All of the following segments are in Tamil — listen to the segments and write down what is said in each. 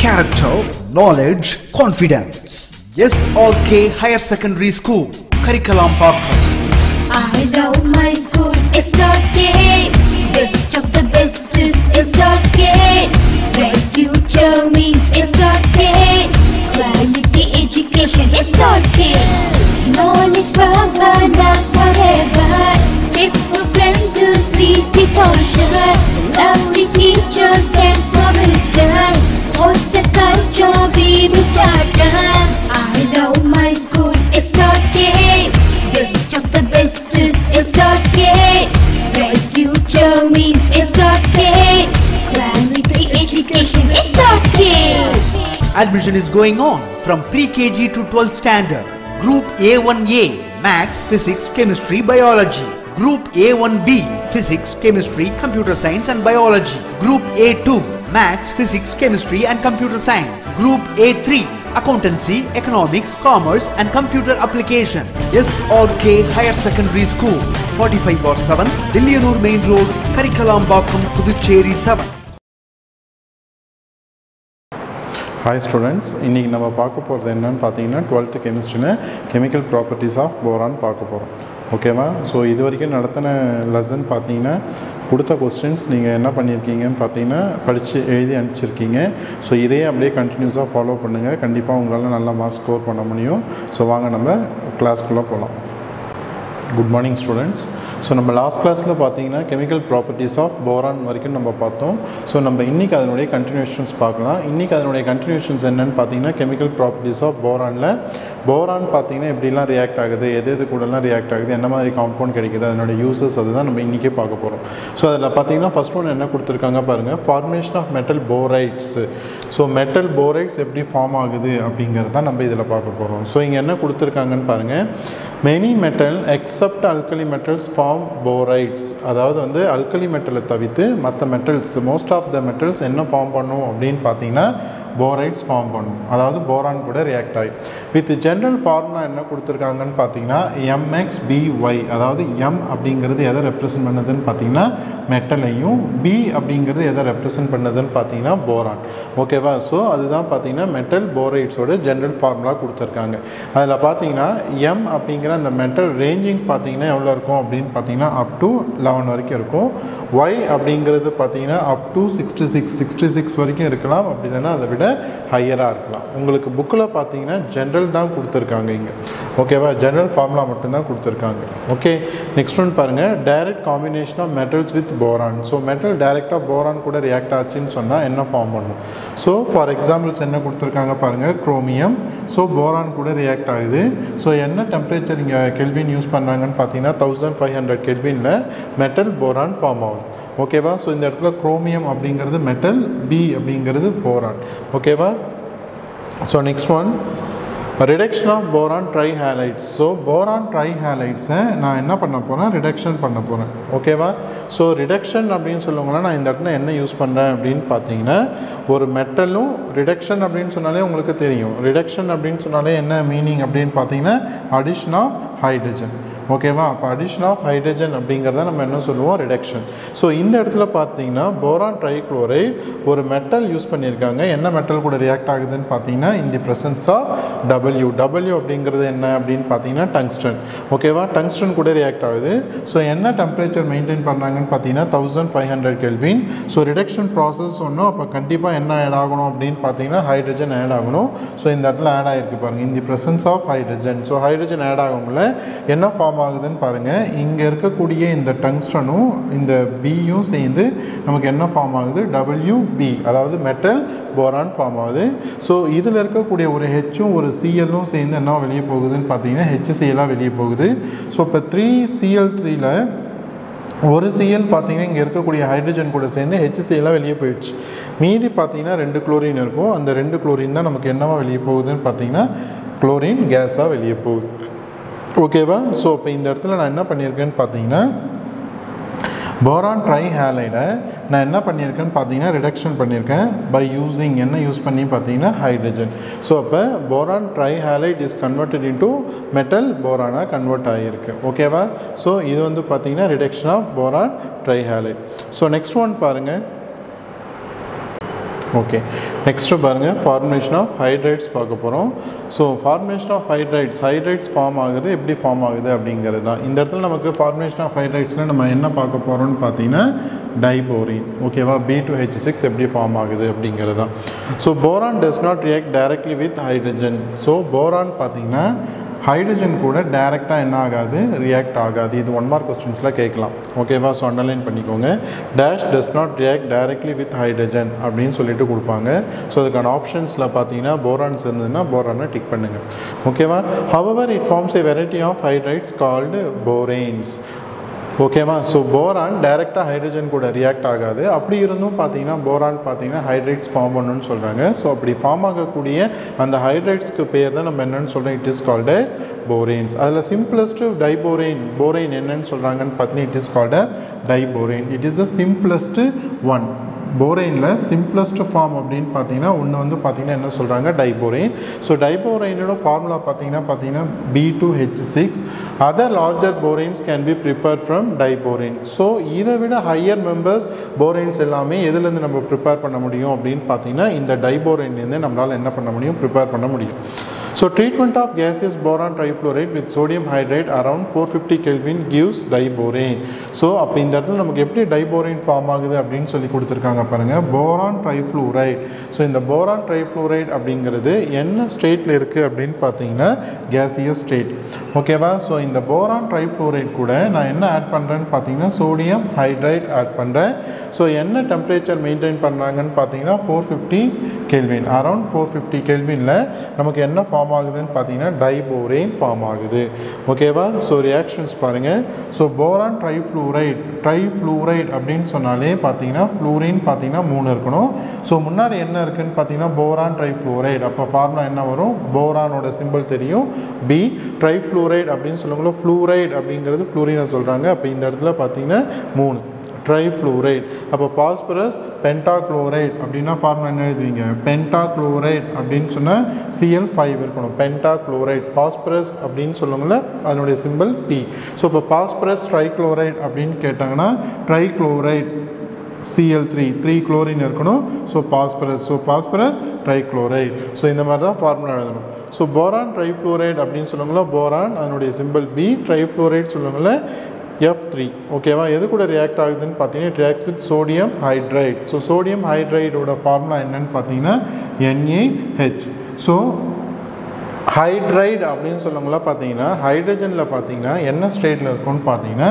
character, knowledge, confidence. SRK Higher Secondary School, Karikalambakkam. I love my school, SRK. Best of the best is SRK. Bright future means SRK. Quality education, SRK. Knowledge forever, last forever. Faithful friends to see the culture. Lovely teachers and for wisdom. What's the culture we will start? I love my school, SRK. Best of the best is SRK. Bright future means SRK. Quality education, SRK. Admission is going on from pre-KG to 12th standard. Group A1A, Maths, Physics, Chemistry, Biology. Group A1B, Physics, Chemistry, Computer Science and Biology. Group A2, Maths, Physics, Chemistry and Computer Science. Group A3, Accountancy, Economics, Commerce and Computer Application. SRK Higher Secondary School, 45/7, Dilliyanur Main Road, Karikalambakkam, Puducherry 7. Hi students, இன்னைக்கு நம்ம பார்க்க போகிறது என்னன்னு பார்த்தீங்கன்னா 12th கெமிஸ்ட்ரியில் கெமிக்கல் ப்ராப்பர்ட்டிஸ் ஆஃப் போரான் பார்க்க போகிறோம். ஓகேவா? ஸோ இது வரைக்கும் நடத்தின லெசன் பார்த்தீங்கன்னா கொடுத்த கொஸ்டின்ஸ் நீங்கள் என்ன பண்ணியிருக்கீங்கன்னு பார்த்தீங்கன்னா படித்து எழுதி அனுப்பிச்சிருக்கீங்க. ஸோ இதையே அப்படியே கண்டினியூஸாக ஃபாலோ பண்ணுங்கள். கண்டிப்பாக உங்களால் நல்ல மார்க் ஸ்கோர் பண்ண முடியும். ஸோ வாங்க நம்ம கிளாஸ்க்குள்ளே போகலாம். Good morning students. ஸோ நம்ம லாஸ்ட் கிளாஸில் பார்த்தீங்கன்னா கெமிக்கல் ப்ராப்பர்ட்டிஸ் ஆஃப் போரான் வரைக்கும் நம்ம பார்த்தோம். ஸோ நம்ம இன்றைக்கி அதனுடைய கண்டினியூஷன்ஸ் பார்க்கலாம். இன்றைக்கி அதனுடைய கண்டினியூஷன்ஸ் என்னென்னு பார்த்தீங்கன்னா கெமிக்கல் ப்ராப்பர்ட்டிஸ் ஆஃப் போரானில் போரான் பார்த்தீங்கன்னா எப்படிலாம் ரியாக்ட் ஆகுது, எது கூடலாம் ரியாக்ட் ஆகுது, என்ன மாதிரி காம்பவுண்ட் கிடைக்குது, அதனுடைய யூசஸ் அதுதான் நம்ம இன்றைக்கே பார்க்க போகிறோம். ஸோ அதில் பார்த்தீங்கன்னா ஃபஸ்ட் ஒன்று என்ன கொடுத்துருக்காங்க பாருங்கள், formation of metal borides. So metal borides எப்படி ஃபார்ம் ஆகுது அப்படிங்கிறது தான் நம்ம இதில் பார்க்க போகிறோம். ஸோ இங்கே என்ன கொடுத்துருக்காங்கன்னு பாருங்கள், many metal except alkali metals form borides. அதாவது வந்து அல்கலி மெட்டலை தவிர்த்து மற்ற metals, most of the metals என்ன ஃபார்ம் பண்ணும் அப்படின்னு பார்த்தீங்கன்னா போரைட்ஸ் ஃபார்ம் பண்ணும். அதாவது போரான் கூட ரியாக்ட் ஆகி வித் ஜென்ரல் ஃபார்முலா என்ன கொடுத்துருக்காங்கன்னு பார்த்தீங்கன்னா MXBY. அதாவது M அப்படிங்கிறது எதை ரெப்ரசன்ட் பண்ணுதுன்னு பார்த்தீங்கன்னா மெட்டலையும், B அப்படிங்கிறது எதை ரெப்ரசன்ட் பண்ணுதுன்னு பார்த்தீங்கன்னா போரான். ஓகேவா? ஸோ அதுதான் பார்த்தீங்கன்னா மெட்டல் போரைட்ஸோட ஜென்ரல் ஃபார்முலா கொடுத்துருக்காங்க. அதில் பார்த்தீங்கன்னா M அப்படிங்கிற அந்த மெட்டல் ரேஞ்சிங் பார்த்தீங்கன்னா எவ்வளோ இருக்கும் அப்படின்னு பார்த்தீங்கன்னா அப் டு 11 வரைக்கும் இருக்கும். Y அப்படிங்கிறது பார்த்தீங்கன்னா அப் டு 66 வரைக்கும் இருக்கலாம். அப்படி இல்லைன்னா அதை விட ஹையராக இருக்கலாம். உங்களுக்கு புக்கில் பார்த்தீங்கன்னா ஜென்ரல் தான் கொடுத்துருக்காங்க இங்கே. ஓகேவா? ஜென்ரல் ஃபார்முலா மட்டும்தான் கொடுத்துருக்காங்க. ஓகே, நெக்ஸ்ட் ஒன் பாருங்கள், direct combination of metals with boron. So metal டைரெக்டாக போரான் கூட ரியாக்ட் ஆச்சுன்னு சொன்னால் என்ன ஃபார்ம் பண்ணும்? ஸோ ஃபார் எக்ஸாம்பிள்ஸ் என்ன கொடுத்துருக்காங்க பாருங்கள், குரோமியம். ஸோ போரான் கூட ரியாக்ட் ஆகுது. ஸோ என்ன டெம்பரேச்சர் இங்கே கெல்வின் யூஸ் பண்ணுறாங்கன்னு பார்த்தீங்கன்னா 1500 கெல்வினில் மெட்டல் போரான் ஃபார்ம் ஆகுது. ஓகேவா? ஸோ இந்த இடத்துல குரோமியம் அப்படிங்கிறது மெட்டல், B அப்படிங்கிறது போரான். ஓகேவா? So next one, reduction of boron trihalides. So boron ட்ரைஹாலைட்ஸை நான் என்ன பண்ண போகிறேன், ரிடக்ஷன் பண்ண போகிறேன். ஓகேவா? ஸோ ரிடக்ஷன் அப்படின்னு சொல்லுவாங்கன்னா நான் இந்த இடத்துல என்ன யூஸ் பண்ணுறேன் அப்படின்னு பார்த்தீங்கன்னா, ஒரு மெட்டலும் ரிடக்ஷன் அப்படின்னு சொன்னாலே உங்களுக்கு தெரியும். ரிடக்ஷன் அப்படின்னு சொன்னாலே என்ன மீனிங் அப்படின்னு பார்த்தீங்கன்னா அடிஷன் ஆஃப் ஹைட்ரஜன். ஓகேவா? அப்போ அடிஷன் ஆஃப் ஹைட்ரஜன் அப்படிங்கிறத நம்ம என்ன சொல்லுவோம், ரிடக்ஷன். ஸோ இந்த இடத்துல பார்த்தீங்கன்னா போரான் ட்ரைக்ளோரைட் ஒரு மெட்டல் யூஸ் பண்ணியிருக்காங்க. என்ன மெட்டல் கூட ரியாக்ட் ஆகுதுன்னு பார்த்தீங்கன்னா in the presence of W. W அப்படிங்கிறது என்ன அப்படின்னு பார்த்தீங்கன்னா டங்ஸ்டன். ஓகேவா? டங்ஸ்டன் கூட ரியாக்ட் ஆகுது. ஸோ என்ன டெம்பரேச்சர் மெயின்டைன் பண்ணுறாங்கன்னு பார்த்தீங்கன்னா 1500 கெல்வின். ஸோ ரிடக்ஷன் ப்ராசஸ் ஒன்றும் அப்போ கண்டிப்பாக என்ன ஆட் ஆகணும் அப்படின்னு பார்த்தீங்கன்னா ஹைட்ரஜன் ஆட் ஆகணும். ஸோ இந்த இடத்துல ஆட் ஆகிருக்கு பாருங்கள், in the presence of hydrogen. So hydrogen add ஆகும்ல என்ன ஃபார்ம் ஆகுதுன்னு பாருங்கள், இங்கே இருக்கக்கூடிய இந்த டங்ஸ்டனும் இந்த பியும் சேர்ந்து நமக்கு என்ன ஃபார்ம் ஆகுது, WB. அதாவது மெட்டல் போரான் ஃபார்ம் ஆகுது. ஸோ இதில் இருக்கக்கூடிய ஒரு ஹெச்சும் ஒரு சிஎல்லும் சேர்ந்து என்ன வெளியே போகுதுன்னு பார்த்தீங்கன்னா HCl வெளியே போகுது. ஸோ இப்போ 3Cl3ல் ஒரு சிஎல் பார்த்தீங்கன்னா இங்கே இருக்கக்கூடிய ஹைட்ரஜன் கூட சேர்ந்து HCl வெளியே போயிடுச்சு. மீதி பார்த்தீங்கன்னா 2 குளோரின் இருக்கும். அந்த 2 குளோரின் தான் நமக்கு என்னவா வெளியே போகுதுன்னு பார்த்தீங்கன்னா குளோரின் கேஸாக வெளியே போகுது. ஓகேவா? ஸோ இப்போ இந்த இடத்துல நான் என்ன பண்ணியிருக்கேன்னு பார்த்தீங்கன்னா போரான் ட்ரைஹாலைடை நான் என்ன பண்ணியிருக்கேன்னு பார்த்தீங்கன்னா ரிடக்ஷன் பண்ணியிருக்கேன் பை யூஸிங் என்ன யூஸ் பண்ணி பார்த்தீங்கன்னா ஹைட்ரஜன். ஸோ அப்போ boron trihalide is converted into metal போரானாக கன்வெர்ட் ஆகியிருக்கு. ஓகேவா? ஸோ இது வந்து பார்த்தீங்கன்னா reduction of boron trihalide. So next one பாருங்கள், ஓகே, நெக்ஸ்ட்டு பாருங்கள் ஃபார்மேஷன் ஆஃப் ஹைட்ரைட்ஸ் பார்க்க போகிறோம். So formation of hydrides form ஆகுது, எப்படி ஃபார்ம் ஆகுது அப்படிங்கிறது தான். இந்த இடத்துல நமக்கு ஃபார்மேஷன் ஆஃப் ஹைட்ரைட்ஸில் நம்ம என்ன பார்க்க போகிறோம்னு பார்த்தீங்கன்னா டைபோரின். ஓகேவா, B2H6 எப்படி ஃபார்ம் ஆகுது அப்படிங்கிறது தான். So boron does not react directly with hydrogen. So boron பார்த்தீங்கன்னா ஹைட்ரஜன் கூட டைரெக்டாக என்ன ஆகாது, ரியாக்ட் ஆகாது. இது 1 மார்க் கொஸ்டின்ஸில் கேட்கலாம். ஓகேவா, ஸோ அண்டர்லைன் பண்ணிக்கோங்க. Dash does not react directly with hydrogen அப்படின்னு சொல்லிட்டு கொடுப்பாங்க. ஸோ அதுக்கான ஆப்ஷன்ஸில் பார்த்தீங்கன்னா போரான்ஸ் இருந்ததுன்னா போரானை டிக் பண்ணுங்கள். ஓகேவா, however it forms a variety of hydrides called boranes. ஓகேவா, ஸோ போரான் டைரெக்டாக ஹைட்ரஜன் கூட ரியாக்ட் ஆகாது. அப்படி இருந்தும் பார்த்தீங்கன்னா போரான் பார்த்தீங்கன்னா ஹைட்ரைட்ஸ் ஃபார்ம் பண்ணணும்னு சொல்கிறாங்க. ஸோ அப்படி ஃபார்ம் ஆகக்கூடிய அந்த ஹைட்ரைட்ஸ்க்கு பேர் தான் நம்ம என்னென்னு சொல்கிறோம், it is called as boranes. அதில் சிம்பிளஸ்ட்டு போரைன் என்னன்னு சொல்கிறாங்கன்னு பார்த்தீங்கன்னா it is called diborane. It is the simplest one. போரைனில் சிம்பிளஸ்ட் ஃபார்ம் அப்படின்னு பார்த்தீங்கன்னா ஒன்று வந்து பார்த்தீங்கன்னா என்ன சொல்கிறாங்க, டைபோரைன். ஸோ டைபோரைனோட ஃபார்முலா பார்த்தீங்கன்னா B2H6. Other larger boranes can be prepared from diborane. So இதை விட ஹையர் மெம்பர்ஸ் போரைன்ஸ் எல்லாமே எதுலேருந்து நம்ம ப்ரிப்பேர் பண்ண முடியும் அப்படின்னு பார்த்தீங்கன்னா இந்த டைபோரைன்லேருந்து நம்மளால் என்ன பண்ண முடியும், ப்ரிப்பேர் பண்ண முடியும். So treatment of gaseous boron trifluoride with sodium hydride around 450 Kelvin gives diborane. So அப்போ இந்த இடத்துல நமக்கு எப்படி டைபோரைன் ஃபார்ம் ஆகுது அப்படின்னு சொல்லி கொடுத்துருக்காங்க பாருங்கள், போரான் ட்ரைஃப்ளூரைட். ஸோ இந்த போரான் ட்ரைஃப்ளூரைட் அப்படிங்கிறது என்ன ஸ்டேட்டில் இருக்குது அப்படின்னு பார்த்தீங்கன்னா கேசியஸ் ஸ்டேட். ஓகேவா, ஸோ இந்த போரான் ட்ரைஃப்ளூரைட் கூட நான் என்ன ஆட் பண்ணுறேன்னு பார்த்தீங்கன்னா சோடியம் ஹைட்ரைட் ஆட் பண்ணுறேன். ஸோ என்ன டெம்பரேச்சர் மெயின்டைன் பண்ணுறாங்கன்னு பார்த்தீங்கன்னா 450 Kelvin. அரவுண்ட் 450 Kelvinல நமக்கு என்ன ஃபார்ம் ஆகுதுன்னு பார்த்தீங்கன்னா டைபோரைன் ஃபார்ம் ஆகுது. ஓகேவா, ஸோ ரியாக்ஷன்ஸ் பாருங்கள். ஸோ போரான் ட்ரைஃப்ளூரைட் அப்படின்னு சொன்னாலே பார்த்தீங்கன்னா ஃப்ளூரின் பார்த்தீங்கன்னா 3 இருக்கணும். ஸோ முன்னாடி என்ன இருக்குதுன்னு பார்த்தீங்கன்னா போரான் ட்ரைஃப்ளூரைட். அப்போ ஃபார்முலா என்ன வரும், போரானோட சிம்பிள் தெரியும் B. ட்ரைஃப்ளூரைட் அப்படின்னு சொல்லுங்களோ, ஃப்ளூரைட் அப்படிங்கிறது ஃப்ளூரினை சொல்கிறாங்க. அப்போ இந்த இடத்துல பார்த்தீங்கன்னா 3 ட்ரைஃப்ளூரைட். அப்போ பாஸ்பரஸ் பென்டாக்ளோரைட் அப்படின்னா ஃபார்முலா என்ன எழுதுவீங்க, பென்டாக்ளோரைட் அப்படின்னு சொன்னால் Cl5 இருக்கணும். பென்டாக்ளோரைட் பாஸ்பரஸ் அப்படின்னு சொல்லுங்கள, அதனுடைய சிம்பிள் P. ஸோ இப்போ பாஸ்பரஸ் ட்ரைக்ளோரைட் அப்படின்னு கேட்டாங்கன்னா ட்ரைக்ளோரைட் Cl3 3 குளோரின் இருக்கணும். So phosphorus trichloride. ஸோ இந்த மாதிரி தான் ஃபார்முலா எழுதணும். ஸோ போரான் ட்ரைஃப்ளூரைட் அப்படின்னு சொல்லுங்களா, போரான் அதனுடைய சிம்பிள் B. Trifluoride சொல்லுங்கள F3. ஓகேவா, எது கூட ரியாக்ட் ஆகுதுன்னு பார்த்தீங்கன்னா it reacts with sodium hydride. So sodium ஹைட்ரைடோட ஃபார்முலா என்னன்னு பார்த்தீங்கன்னா NaH. ஸோ ஹைட்ரைட் அப்படின்னு சொல்லுங்களா பார்த்தீங்கன்னா ஹைட்ரஜனில் பார்த்தீங்கன்னா என்ன ஸ்டேட்டில் இருக்கும்னு பார்த்தீங்கன்னா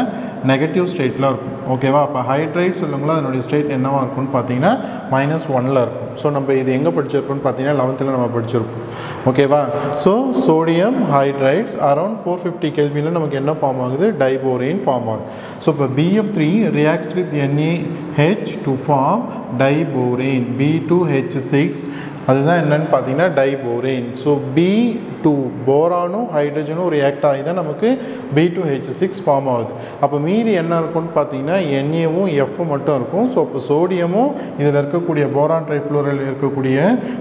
நெகட்டிவ் ஸ்டேட்டில் இருக்கும். ஓகேவா, அப்போ ஹைட்ரைட் சொல்லுங்களா அதனுடைய ஸ்டேட் என்னவாக இருக்கும்னு பார்த்தீங்கன்னா -1ல் இருக்கும். ஸோ நம்ம இது எங்கே படிச்சிருக்கோம்னு பார்த்தீங்கன்னா 11th நம்ம படிச்சிருப்போம். ஓகேவா, ஸோ சோடியம் ஹைட்ரைட்ஸ் அரௌண்ட் 450 Kelvinல நமக்கு என்ன ஃபார்ம் ஆகுது, டைபோரைன் ஃபார்ம் ஆகுது. ஸோ இப்போ BF3 reacts with NaH to form diborane B2H6. அதுதான் என்னன்னு பார்த்தீங்கன்னா டைபோரைன். ஸோ B2 போரானும் ஹைட்ரஜனும் ரியாக்ட் ஆகி தான் நமக்கு B2H6 ஃபார்ம் ஆகுது. அப்போ மீதி என்ன இருக்கும்னு பார்த்தீங்கன்னா Naவும் F மட்டும் இருக்கும். ஸோ அப்போ சோடியமும் இதில் இருக்கக்கூடிய போரான் ட்ரைஃப்ளூரைடில் இருக்கக்கூடிய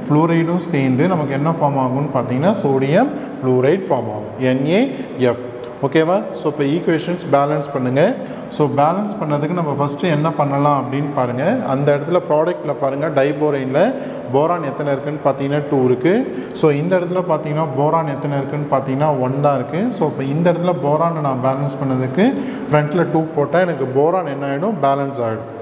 ஃப்ளூரைடும் சேர்ந்து நமக்கு என்ன ஃபார்ம் ஆகும்னு பார்த்தீங்கன்னா சோடியம் ஃப்ளூரைட் ஃபார்ம் ஆகும், NaF. ஓகேவா, ஸோ இப்போ ஈக்குவேஷன்ஸ் பேலன்ஸ் பண்ணுங்கள். ஸோ பேலன்ஸ் பண்ணதுக்கு நம்ம ஃபஸ்ட்டு என்ன பண்ணலாம் அப்படின்னு பாருங்கள். அந்த இடத்துல ப்ராடக்ட்டில் பாருங்கள், டைபோரைனில் போரான் எத்தனை இருக்குதுன்னு பார்த்தீங்கன்னா 2 இருக்குது. ஸோ இந்த இடத்துல பார்த்தீங்கன்னா போரான் எத்தனை இருக்குதுன்னு பார்த்தீங்கன்னா 1 தான் இருக்குது. ஸோ இப்போ இந்த இடத்துல போரானை நான் பேலன்ஸ் பண்ணதுக்கு ஃப்ரண்ட்டில் 2 போட்டால் எனக்கு போரான் என்ன ஆகிடும், பேலன்ஸ் ஆகிடும்.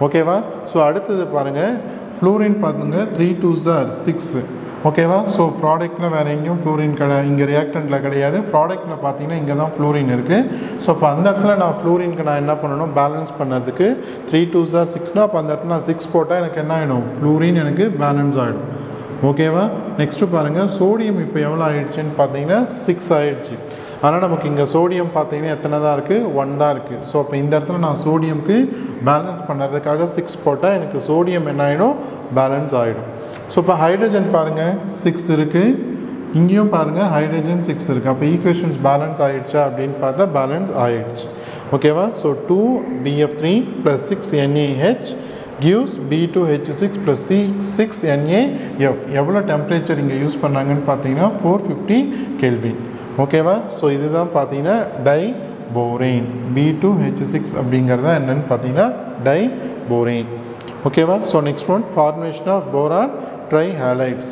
ஓகேவா, ஸோ அடுத்தது பாருங்கள், ஃப்ளூரின் பார்த்துங்க 3 2s are 6. ஓகேவா, ஸோ ப்ராடக்ட்டில் வேறு எங்கேயும் ஃப்ளூரின் இங்கே ரியாக்டண்ட்டில் கிடையாது. ப்ராடக்ட்டில் பார்த்தீங்கன்னா இங்கே தான் ஃப்ளூரின் இருக்குது. ஸோ அப்போ அந்த இடத்துல நான் ஃப்ளூரினுக்கு நான் என்ன பண்ணணும், பேலன்ஸ் பண்ணுறதுக்கு 3 2s are 6னா அப்போ அந்த இடத்துல நான் 6 போட்டால் எனக்கு என்ன ஆகிடும், ஃப்ளூரின் எனக்கு பேலன்ஸ் ஆகிடும். ஓகேவா, நெக்ஸ்ட்டு பாருங்கள், சோடியம் இப்போ எவ்வளோ ஆகிடுச்சின்னு பார்த்தீங்கன்னா 6 ஆகிடுச்சு. ஆனால் நமக்கு இங்கே சோடியம் பார்த்தீங்கன்னா எத்தனை தான் இருக்குது, 1 தான் இருக்குது. ஸோ அப்போ இந்த இடத்துல நான் சோடியம்க்கு பேலன்ஸ் பண்ணுறதுக்காக 6 போட்டால் எனக்கு சோடியம் என்ன ஆகிடும், பேலன்ஸ் ஆகிடும். ஸோ இப்போ ஹைட்ரஜன் பாருங்கள் 6 இருக்குது, இங்கேயும் பாருங்கள் ஹைட்ரஜன் 6 இருக்குது. அப்போ ஈக்குவேஷன்ஸ் பேலன்ஸ் ஆகிடுச்சா அப்படின்னு பார்த்தா பேலன்ஸ் ஆகிடுச்சு. ஓகேவா, so 2BF3 + 6NaH gives B2H6 + 6NaF. எவ்வளோ டெம்பரேச்சர் இங்கே யூஸ் பண்ணாங்கன்னு பார்த்தீங்கன்னா 450 Kelvin. ஓகேவா, ஸோ இதுதான் பார்த்தீங்கன்னா டைபோரைன். B2H6 அப்படிங்கிறதா என்னென்னு பார்த்தீங்கன்னா டைபோரைன். ஓகேவா? So next one formation of boron trihalides.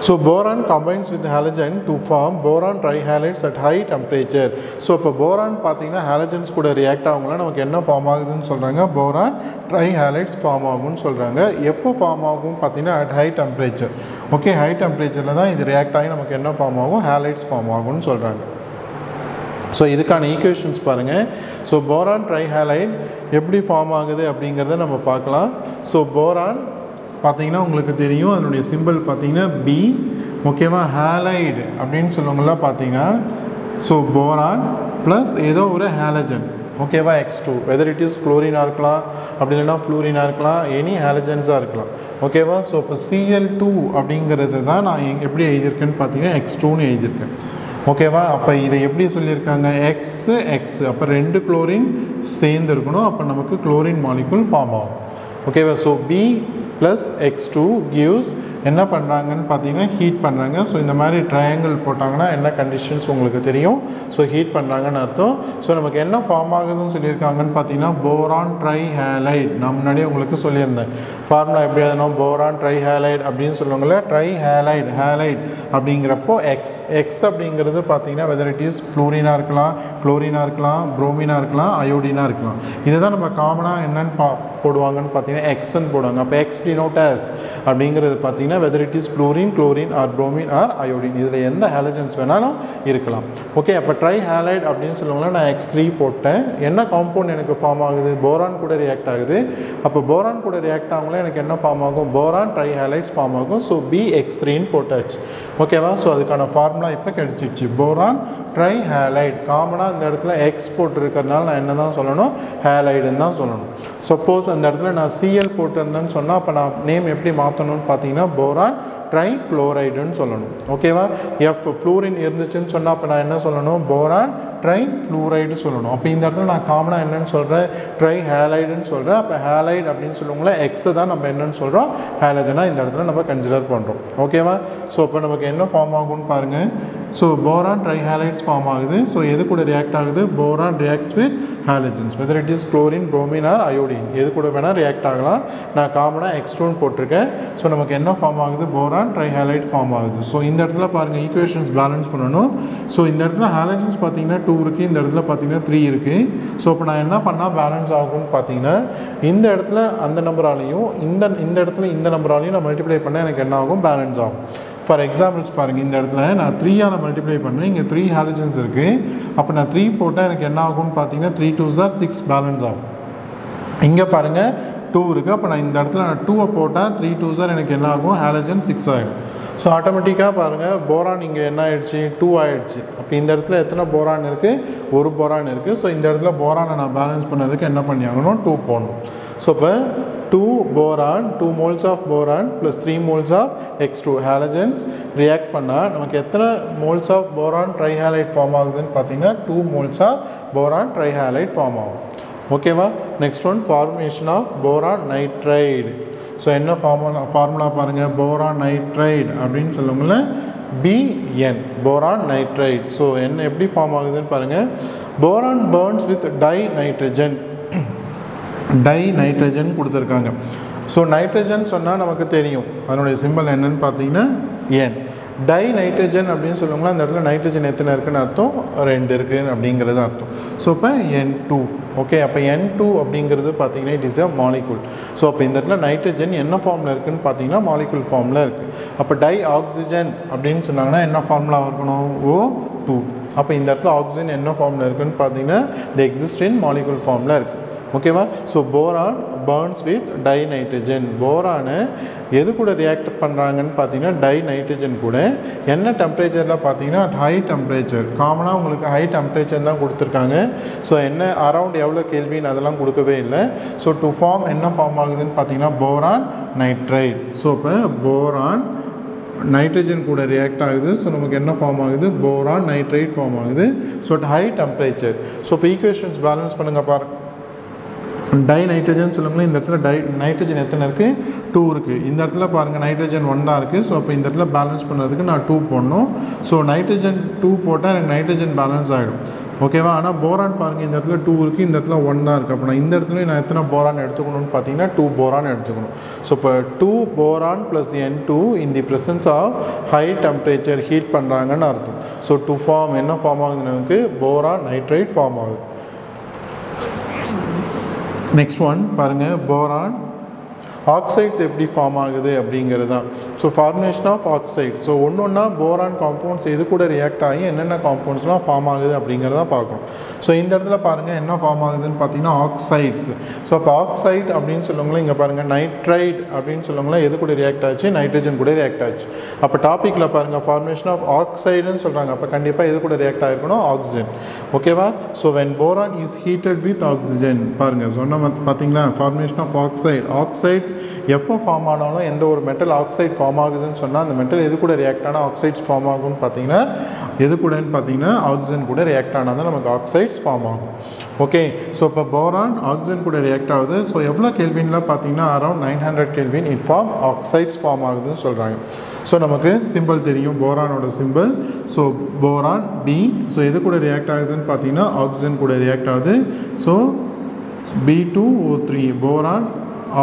So boron combines with halogen to form boron trihalides at high temperature. So இப்போ போரான் பார்த்தீங்கன்னா ஹாலஜன்ஸ் கூட ரியாக்ட் ஆகுங்களா நமக்கு என்ன ஃபார்ம் ஆகுதுன்னு சொல்கிறாங்க, போரான் ட்ரைஹாலைட்ஸ் ஃபார்ம் ஆகும்னு சொல்கிறாங்க. எப்போ ஃபார்ம் ஆகும் பார்த்தீங்கன்னா at high temperature. Okay, high டெம்பரேச்சரில் தான் இது ரியாக்ட் ஆகி நமக்கு என்ன ஃபார்ம் ஆகும், ஹாலைட்ஸ் ஃபார்ம் ஆகும்னு சொல்கிறாங்க. ஸோ இதுக்கான ஈக்குவேஷன்ஸ் பாருங்கள். ஸோ போரான் ட்ரைஹாலைட் எப்படி ஃபார்ம் ஆகுது அப்படிங்கிறத நம்ம பார்க்கலாம். ஸோ போரான் பார்த்தீங்கன்னா உங்களுக்கு தெரியும், அதனுடைய சிம்பிள் பார்த்தீங்கன்னா பி. ஓகேவா? ஹாலைடு அப்படின்னு சொல்லுவாங்களா பார்த்தீங்கன்னா, ஸோ போரான் ப்ளஸ் ஏதோ ஒரு ஹாலஜன். ஓகேவா? X2 வெதர் இட் இஸ் குளோரினாக இருக்கலாம், அப்படி இல்லைனா ஃப்ளூரினாக இருக்கலாம், எனி ஹாலஜன்ஸாக இருக்கலாம். ஓகேவா? ஸோ இப்போ Cl2 அப்படிங்கிறது தான் நான் எப்படி எழுதியிருக்கேன்னு பார்த்தீங்கன்னா X2ன்னு எழுதியிருக்கேன். ஓகேவா? அப்போ இதை எப்படி சொல்லியிருக்காங்க, எக்ஸ். அப்போ 2 குளோரின் சேர்ந்து இருக்கணும், அப்போ நமக்கு குளோரின் மாலிகுல் ஃபார்ம் ஆகும். ஓகேவா? So B plus X2 gives என்ன பண்ணுறாங்கன்னு பார்த்தீங்கன்னா ஹீட் பண்ணுறாங்க. ஸோ இந்த மாதிரி ட்ரையாங்கிள் போட்டாங்கன்னா என்ன கண்டிஷன்ஸ் உங்களுக்கு தெரியும். ஸோ ஹீட் பண்ணுறாங்கன்னு அர்த்தம். ஸோ நமக்கு என்ன ஃபார்ம் ஆகுதுன்னு சொல்லியிருக்காங்கன்னு பார்த்தீங்கன்னா போரான் ட்ரைஹாலைட். நான் முன்னாடியே உங்களுக்கு சொல்லியிருந்தேன் ஃபார்முலா எப்படி எழுதணும், போரான் ட்ரைஹாலைட் அப்படின்னு சொல்லுவாங்கள்ல, ட்ரைஹாலைட் ஹாலைட் அப்படிங்கிறப்போ எக்ஸ் அப்படிங்கிறது பார்த்தீங்கன்னா வெதர் இட் இஸ் ஃப்ளூரினாக இருக்கலாம், குளோரினாக இருக்கலாம், புரோமினாக இருக்கலாம், அயோடினாக இருக்கலாம். இதை தான் நம்ம காமனாக என்னென்னு போடுவாங்கன்னு பார்த்தீங்கன்னா எக்ஸ்ன்னு போடுவாங்க. அப்போ எக்ஸ் டினோட் ஆஸ் அப்படிங்கிறது பார்த்தீங்கன்னா whether it is fluorine, chlorine or bromine or iodine, இதில் எந்த ஹாலஜன்ஸ் வேணாலும் இருக்கலாம். ஓகே, அப்போ ட்ரைஹாலைட் அப்படின்னு சொல்லுவாங்களா, நான் X3 போட்டேன். என்ன காம்பவுண்ட் எனக்கு ஃபார்ம் ஆகுது, போரான் கூட ரியாக்ட் ஆகுது. அப்போ போரான் கூட ரியாக்ட் ஆகுங்களா எனக்கு என்ன ஃபார்ம் ஆகும், போரான் ட்ரைஹாலைட்ஸ் ஃபார்ம் ஆகும். ஸோ BX3ன்னு போட்டாச்சு. ஓகேவா? ஸோ அதுக்கான ஃபார்முலா இப்போ கிடைச்சிச்சு, போரான் ட்ரைஹாலைட். காமனாக இந்த இடத்துல எக்ஸ் போட்டிருக்கிறதுனால நான் என்ன தான் சொல்லணும், ஹாலைடுன்னு தான் சொல்லணும். சப்போஸ் அந்த இடத்துல நான் Cl போட்டிருந்தேன்னு சொன்னால் அப்போ நான் நேம் எப்படி மாற்றணும்னு பார்த்தீங்கன்னா போரான் ட்ரைக்ளோரைடுன்னு சொல்லணும். ஓகேவா? எஃப் ஃப்ளூரின் இருந்துச்சுன்னு சொன்னால் அப்போ நான் என்ன சொல்லணும், போரான் ட்ரைஃப்ளூரைடு சொல்லணும். அப்போ இந்த இடத்துல நான் காமனாக என்னென்னு சொல்கிறேன், ட்ரை ஹேலைடுன்னு சொல்கிறேன். அப்போ ஹேலைடு அப்படின்னு சொல்லுவாங்களா, எக்ஸை தான் நம்ம என்னென்னு சொல்கிறோம், ஹேலஜனாக இந்த இடத்துல நம்ம கன்சிடர் பண்ணுறோம். ஓகேவா? ஸோ இப்போ நமக்கு என்ன ஃபார்ம் ஆகும்னு பாருங்கள். ஸோ போரான் ட்ரைஹாலைட்ஸ் ஃபார்ம் ஆகுது. ஸோ எது கூட ரியாக்ட் ஆகுது, boron reacts with halogens whether it is chlorine, bromine or iodine, எது கூட வேணால் ரியாக்ட் ஆகலாம். நான் காமனாக X2 போட்டிருக்கேன். ஸோ நமக்கு என்ன ஃபார்ம் ஆகுது, போரான் ட்ரைஹாலைட் ஃபார்ம் ஆகுது. ஸோ இந்த இடத்துல பாருங்கள் ஈக்குவேஷன்ஸ் பேலன்ஸ் பண்ணணும். ஸோ இந்த இடத்துல ஹாலஜன்ஸ் பார்த்தீங்கன்னா 2 இருக்குது, இந்த இடத்துல பார்த்தீங்கன்னா 3 இருக்குது. ஸோ இப்போ நான் என்ன பண்ணால் பேலன்ஸ் ஆகும்னு பார்த்தீங்கன்னா இந்த இடத்துல அந்த நம்பராலையும் இந்த இடத்துல இந்த நம்பராலையும் நான் மல்டிப்ளை பண்ணால் எனக்கு என்ன ஆகும், பேலன்ஸ் ஆகும். ஃபார் எக்ஸாம்பிள்ஸ் பாருங்கள், இந்த இடத்துல நான் 3ஆல் மல்டிப்ளை பண்ணேன், இங்கே 3 ஹாலஜன்ஸ் இருக்குது. அப்போ நான் 3 போட்டால் எனக்கு என்ன ஆகும்னு பார்த்தீங்கன்னா 3 2s are 6 பேலன்ஸ் ஆகும். இங்கே பாருங்கள் 2 இருக்குது. அப்போ நான் இந்த இடத்துல நான் 2 போட்டால் 3 2s are எனக்கு என்ன ஆகும், ஹாலஜன் 6 ஆகிடும். ஸோ ஆட்டோமேட்டிக்காக பாருங்கள் போரான் இங்கே என்ன ஆகிடுச்சு, 2 ஆகிடுச்சு. அப்போ இந்த இடத்துல எத்தனை போரான் இருக்குது, 1 போரான் இருக்குது. ஸோ இந்த இடத்துல போரானை நான் பேலன்ஸ் பண்ணதுக்கு என்ன பண்ணி ஆகணும், 2 போடணும். ஸோ இப்போ 2 boron, 2 moles of boron plus 3 moles of X2 halogens react பண்ணால் நமக்கு எத்தனை moles of boron trihalide form ஆகுதுன்னு பார்த்தீங்கன்னா 2 moles of boron trihalide form ஆகும். ஓகேவா? Next one formation of boron nitride. So என்ன ஃபார்முலா பாருங்கள், போரான் நைட்ரைடு அப்படின்னு சொல்லுங்கள BN, போரான் நைட்ரைடு. ஸோ என்ன எப்படி ஃபார்ம் ஆகுதுன்னு பாருங்கள், boron burns with dinitrogen, dinitrogen கொடுத்துருக்காங்க. ஸோ நைட்ரஜன் சொன்னால் நமக்கு தெரியும் அதனுடைய சிம்பிள் என்னன்னு பார்த்தீங்கன்னா என். டை நைட்ரஜன் அப்படின்னு சொல்லுவாங்களா, அந்த இடத்துல நைட்ரஜன் எத்தனை இருக்குன்னு அர்த்தம், 2 இருக்குது அப்படிங்கிறது அர்த்தம். ஸோ இப்போ N2. ஓகே, அப்போ N2 அப்படிங்கிறது பார்த்தீங்கன்னா it is a molecule. So அப்போ இந்த இடத்துல நைட்ரஜன் என்ன ஃபார்மில் இருக்குதுன்னு பார்த்தீங்கன்னா மாலிகுல் ஃபார்மில் இருக்குது. அப்போ டை ஆக்சிஜன் அப்படின்னு சொன்னாங்கன்னா என்ன ஃபார்முலா இருக்கணும், O2. அப்போ இந்த இடத்துல ஆக்சிஜன் என்ன ஃபார்மில் இருக்குதுன்னு பார்த்தீங்கன்னா தி எக்ஸிஸ்டின் மாலிகுல் ஃபார்மில் இருக்குது. ஓகேவா? So boron burns with dinitrogen. போரானை எது கூட ரியாக்ட் பண்ணுறாங்கன்னு பார்த்தீங்கன்னா டை நைட்ரஜன் கூட. என்ன டெம்பரேச்சரில் பார்த்தீங்கன்னா ஹை டெம்பரேச்சர். காமனாக உங்களுக்கு ஹை டெம்பரேச்சர் தான் கொடுத்துருக்காங்க. ஸோ என்ன அரவுண்ட் எவ்வளோ கேள்வின்னு அதெல்லாம் கொடுக்கவே இல்லை. ஸோ டு ஃபார்ம் என்ன ஃபார்ம் ஆகுதுன்னு பார்த்தீங்கன்னா போரான் நைட்ரைட். ஸோ இப்போ போரான் நைட்ரஜன் கூட ரியாக்ட் ஆகுது. ஸோ நமக்கு என்ன ஃபார்ம் ஆகுது, போரான் நைட்ரைட் ஃபார்ம் ஆகுது. So at high temperature. So இப்போ ஈக்குவேஷன்ஸ் பேலன்ஸ் பண்ணுங்கள் பாருங்கள். டை நைட்ரஜன் சொல்லுங்களேன், இந்த இடத்துல நைட்ரஜன் எத்தனை இருக்குது, 2 இருக்குது. இந்த இடத்துல பாருங்கள் நைட்ரஜன் 1 தான் இருக்குது. ஸோ அப்போ இந்த இடத்துல பேலன்ஸ் பண்ணுறதுக்கு நான் 2 போடணும். ஸோ நைட்ரஜன் 2 போட்டால் எனக்கு நைட்ரஜன் பேலன்ஸ் ஆகிடும். ஓகேவா? ஆனால் போரான் பாருங்கள் இந்த இடத்துல 2 இருக்குது, இந்த இடத்துல 1 தான் இருக்குது. அப்போ நான் இந்த இடத்துல நான் எத்தனை போரான் எடுத்துக்கணும்னு பார்த்தீங்கன்னா 2 போரான் எடுத்துக்கணும். ஸோ இப்போ 2 boron plus N2 in the presence of high temperature heat பண்ணுறாங்கன்னு அர்த்தம். ஸோ டு ஃபார்ம் என்ன ஃபார்ம் ஆகுது நமக்கு? போரான் நைட்ரைட் ஃபார்ம் ஆகுது. நெக்ஸ்ட் ஒன் பாருங்கள், போரான் ஆக்சைட்ஸ் எப்படி ஃபார்ம் ஆகுது அப்படிங்கிறது தான். So formation of oxide. So ஒன்று ஒன்றா போரான் காம்பவுண்ட்ஸ் எது கூட ரியாக்ட் ஆகி என்னென்ன காம்பவுண்ட்ஸ்லாம் ஃபார்ம் ஆகுது அப்படிங்கிறத பார்க்கணும். ஸோ இந்த இடத்துல பாருங்கள் என்ன ஃபார்ம் ஆகுதுன்னு பார்த்தீங்கன்னா ஆக்சைட்ஸ். ஸோ அப்போ ஆக்சைட் அப்படின்னு சொல்லுவாங்களே இங்கே பாருங்கள் நைட்ரைட் அப்படின்னு சொல்லுவாங்களா எது கூட ரியாக்ட் ஆச்சு? நைட்ரஜன் கூட ரியாக்ட் ஆச்சு. அப்போ டாப்பிக்கில் பாருங்கள் ஃபார்மேஷன் ஆஃப் ஆக்சைடுன்னு சொல்கிறாங்க. அப்போ கண்டிப்பாக எது கூட ரியாக்ட் ஆகிருக்கணும்? ஆக்சிஜன். ஓகேவா? So when boron is heated with oxygen பாருங்கள் சொன்ன பார்த்தீங்களா ஃபார்மேஷன் ஆஃப் ஆக்சைட். ஆக்சைட் எப்போ ஃபார்ம் ஆனாலும் எந்த ஒரு மெட்டல் ஆக்சைட் ஃபார்ம் ஆகுதுன்னு சொன்னால் அந்த மெட்டல் எது கூட ரியாக்ட் ஆனால் ஆக்சைட்ஸ் ஃபார்ம் ஆகும்னு பார்த்தீங்கன்னா எது கூடன்னு பார்த்தீங்கன்னா ஆக்சிஜன் கூட ரியாக்ட் ஆனால் தான் நமக்கு ஆக்சைட்ஸ் ஃபார்ம் ஆகும். ஓகே, ஸோ இப்போ போரான் ஆக்சிஜன் கூட ரியாக்ட் ஆகுது. ஸோ எவ்வளோ கெல்வின்லாம் பார்த்தீங்கன்னா around 900 kelvin it form oxides form ஆகுதுன்னு சொல்கிறாங்க. ஸோ நமக்கு சிம்பிள் தெரியும் போரானோட simple. So boron B. So எது கூட ரியாக்ட் ஆகுதுன்னு பார்த்தீங்கன்னா ஆக்சிஜன் கூட ரியாக்ட் ஆகுது. So B2O3 boron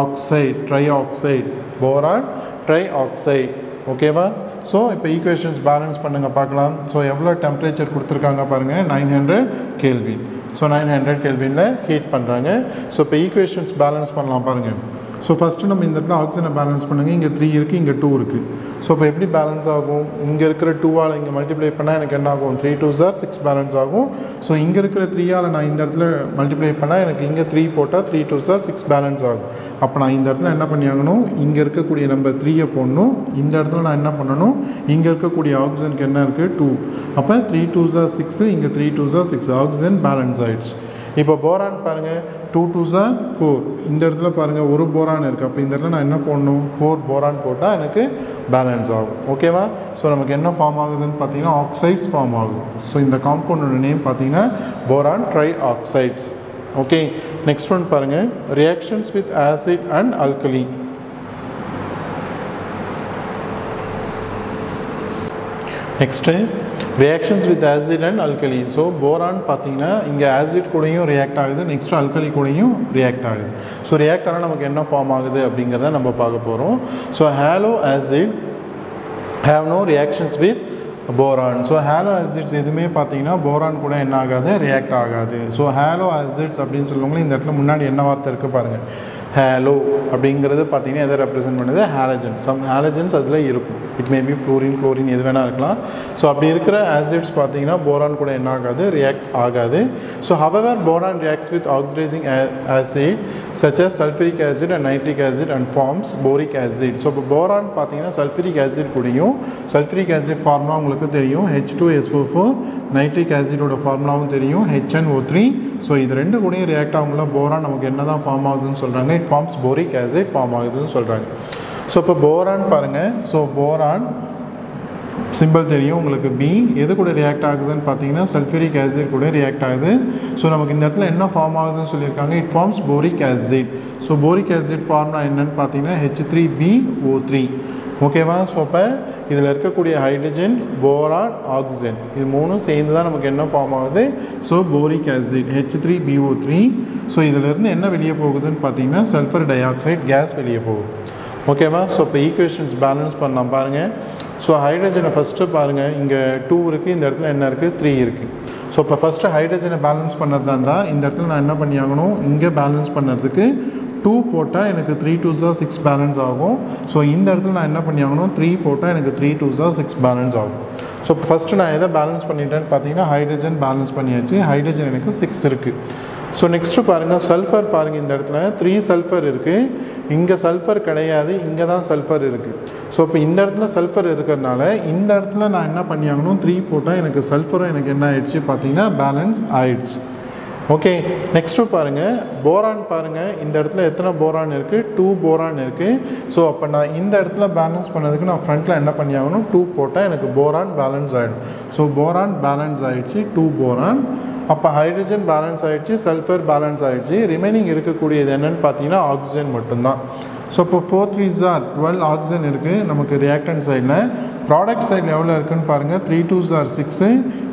oxide trioxide boron trioxide. ஓகேவா? ஸோ இப்போ ஈக்குவேஷன்ஸ் பேலன்ஸ் பண்ணுங்கள் பார்க்கலாம். ஸோ எவ்வளோ டெம்பரேச்சர் கொடுத்துருக்காங்க பாருங்கள் 900 கெல்வின். ஸோ 900 கெல்வினில் ஹீட் பண்ணுறாங்க. ஸோ இப்போ ஈக்குவேஷன்ஸ் பேலன்ஸ் பண்ணலாம் பாருங்கள். ஸோ ஃபஸ்ட்டு நம்ம இந்த இடத்துல ஆக்சிஜனை பேலன்ஸ் பண்ணுங்கள். இங்கே 3 இருக்குது, இங்கே 2 இருக்குது. ஸோ இப்போ எப்படி பேலன்ஸ் ஆகும்? இங்கே இருக்கிற 2ஆல் இங்கே மல்டிப்ளை பண்ணால் எனக்கு என்ன ஆகும்? 3 2s are 6 பேலன்ஸ் ஆகும். ஸோ இங்கே இருக்கிற 3ஆல் நான் இந்த இடத்துல மல்டிப்ளை பண்ணால் எனக்கு இங்கே 3 போட்டால் 3 2s are 6 பேலன்ஸ் ஆகும். அப்போ நான் இந்த இடத்துல என்ன பண்ணி ஆகணும்? இங்கே இருக்கக்கூடிய நம்பர் 3 போடணும். இந்த இடத்துல நான் என்ன பண்ணணும்? இங்கே இருக்கக்கூடிய ஆக்சிஜனுக்கு என்ன இருக்குது? 2. அப்போ 3 2s are 6, இங்கே 3 2s are 6 ஆக்சிஜன் பேலன்ஸ் ஆகிடுச்சு. இப்போ போரான் பாருங்கள் 2 2s are 4. இந்த இடத்துல பாருங்கள் ஒரு போரான் இருக்குது. அப்போ இந்த இடத்துல நான் என்ன போடணும்? 4 போரான் போட்டால் எனக்கு பேலன்ஸ் ஆகும். ஓகேவா? ஸோ நமக்கு என்ன ஃபார்ம் ஆகுதுன்னு பார்த்தீங்கன்னா ஆக்சைட்ஸ் ஃபார்ம் ஆகும். ஸோ இந்த காம்பவுண்டோட நேம் பார்த்தீங்கன்னா boron trioxides. Okay, next one பாருங்கள் reactions with acid and alkali. Next reactions with acid and alkali. So boron பார்த்தீங்கன்னா இங்கே ஆசிட் கூடயும் ரியாக்ட் ஆகுது, நெக்ஸ்ட்டு அல்கலி கூடயும் ரியாக்ட் ஆகுது. ஸோ ரியாக்ட் ஆனால் நமக்கு என்ன ஃபார்ம் ஆகுது அப்படிங்கிறத நம்ம பார்க்க போகிறோம். So halo acid have no reactions with boron. So halo acids எதுவுமே பார்த்தீங்கன்னா போரான் கூட என்ன ஆகாது? ரியாக்ட் ஆகாது. ஸோ ஹேலோ ஆசிட்ஸ் அப்படின்னு சொல்லுவாங்களே இந்த இடத்துல முன்னாடி என்ன வார்த்தை இருக்குது பாருங்கள். ஹேலோ அப்படிங்கிறது பார்த்தீங்கன்னா எதை ரெப்ரசென்ட் பண்ணுது? ஹாலஜன். சம் ஹாலஜன்ஸ் அதில் இருக்கும். It may be fluorine chlorine எது வேணால் இருக்கலாம். ஸோ அப்படி இருக்கிற ஆசிட்ஸ் பார்த்தீங்கன்னா போரான் கூட என்ன ஆகாது? ரியாக்ட் ஆகாது. So however boron reacts with oxidising acid such as sulfuric acid and nitric acid and forms boric acid. So இப்போ போரான் பார்த்தீங்கன்னா சல்ஃபரிக் ஆசிட் கூடயும் சல்ஃபரிக் ஆசிட் ஃபார்முலா உங்களுக்கு தெரியும் H2SO4, நைட்ரிக் ஆசிடோட ஃபார்முலாவும் தெரியும் HNO3. ஸோ இது ரெண்டு கூடயும் ரியாக்ட் ஆகுங்களா போரான் நமக்கு என்ன தான் ஃபார்ம் ஆகுதுன்னு சொல்கிறாங்க? It forms boric acid form ஆகுதுன்னு சொல்கிறாங்க. ஸோ இப்போ போரான் பாருங்கள். ஸோ போரான் சிம்பிள் தெரியும் உங்களுக்கு பி. எது கூட ரியாக்ட் ஆகுதுன்னு பார்த்தீங்கன்னா சல்ஃபரிக் ஆசிட் கூட ரியாக்ட் ஆகுது. ஸோ நமக்கு இந்த இடத்துல என்ன ஃபார்ம் ஆகுதுன்னு சொல்லியிருக்காங்க? It forms boric acid. So boric acid formula என்னன்னு பார்த்தீங்கன்னா H3BO3. ஓகேவா? ஸோ அப்போ இதில் இருக்கக்கூடிய ஹைட்ரஜன் போரான் ஆக்சிஜன் இது மூணும் சேர்ந்து தான் நமக்கு என்ன ஃபார்ம் ஆகுது? So boric acid H3BO3. So இதிலேருந்து என்ன வெளியே போகுதுன்னு பார்த்தீங்கன்னா சல்ஃபர் டை ஆக்சைடு கேஸ் வெளியே போகுது. ஓகேவா? ஸோ இப்போ ஈக்குவேஷன்ஸ் பேலன்ஸ் பண்ணலாம் பாருங்கள். ஸோ ஹைட்ரஜனை ஃபஸ்ட்டு பாருங்கள் இங்கே 2 இருக்குது, இந்த இடத்துல என்ன இருக்குது? 3 இருக்குது. ஸோ இப்போ ஃபஸ்ட்டு ஹைட்ரஜனை பேலன்ஸ் பண்ணுறதா இருந்தால் இந்த இடத்துல நான் என்ன பண்ணி ஆகணும்? இங்கே பேலன்ஸ் பண்ணுறதுக்கு 2 போட்டால் எனக்கு 3 2s are 6 பேலன்ஸ் ஆகும். ஸோ இந்த இடத்துல நான் என்ன பண்ணி ஆகணும்? 3 போட்டால் எனக்கு 3 2s are 6 பேலன்ஸ் ஆகும். ஸோ இப்போ ஃபஸ்ட்டு நான் எதை பேலன்ஸ் பண்ணிட்டேன்னு பார்த்தீங்கன்னா ஹைட்ரஜன் பேலன்ஸ் பண்ணியாச்சு. ஹைட்ரஜன் எனக்கு 6 இருக்குது. ஸோ நெக்ஸ்ட்டு பாருங்கள் சல்ஃபர் பாருங்கள். இந்த இடத்துல 3 சல்ஃபர் இருக்குது, இங்கே சல்ஃபர் கிடையாது, இங்கே தான் சல்ஃபர் இருக்குது. ஸோ இப்போ இந்த இடத்துல சல்ஃபர் இருக்கிறதுனால இந்த இடத்துல நான் என்ன பண்ணி ஆகணும்? 3 போட்டால் எனக்கு சல்ஃபரும் எனக்கு என்ன ஆயிடுச்சு பார்த்தீங்கன்னா பேலன்ஸ் ஆயிடுச்சு. ஓகே, நெக்ஸ்ட்டு பாருங்கள் போரான் பாருங்கள். இந்த இடத்துல எத்தனை போரான் இருக்குது? 2 போரான் இருக்குது. ஸோ அப்போ நான் இந்த இடத்துல பேலன்ஸ் பண்ணதுக்கு நான் ஃப்ரண்ட்டில் என்ன பண்ணி ஆகணும்? 2 போட்டால் எனக்கு போரான் பேலன்ஸ் ஆகிடும். ஸோ போரான் பேலன்ஸ் ஆகிடுச்சு 2 போரான். அப்போ ஹைட்ரஜன் பேலன்ஸ் ஆகிடுச்சு, சல்ஃபர் பேலன்ஸ் ஆகிடுச்சு. ரிமைனிங் இருக்கக்கூடியது என்னென்னு பார்த்தீங்கன்னா ஆக்சிஜன் மட்டும்தான். ஸோ இப்போ 4 3s are 12 ஆக்சிஜன் இருக்குது நமக்கு ரியாக்டன்ட் சைடில். ப்ராடக்ட் சைடில் எவ்வளோ இருக்குதுன்னு பாருங்கள், 3 2s are 6,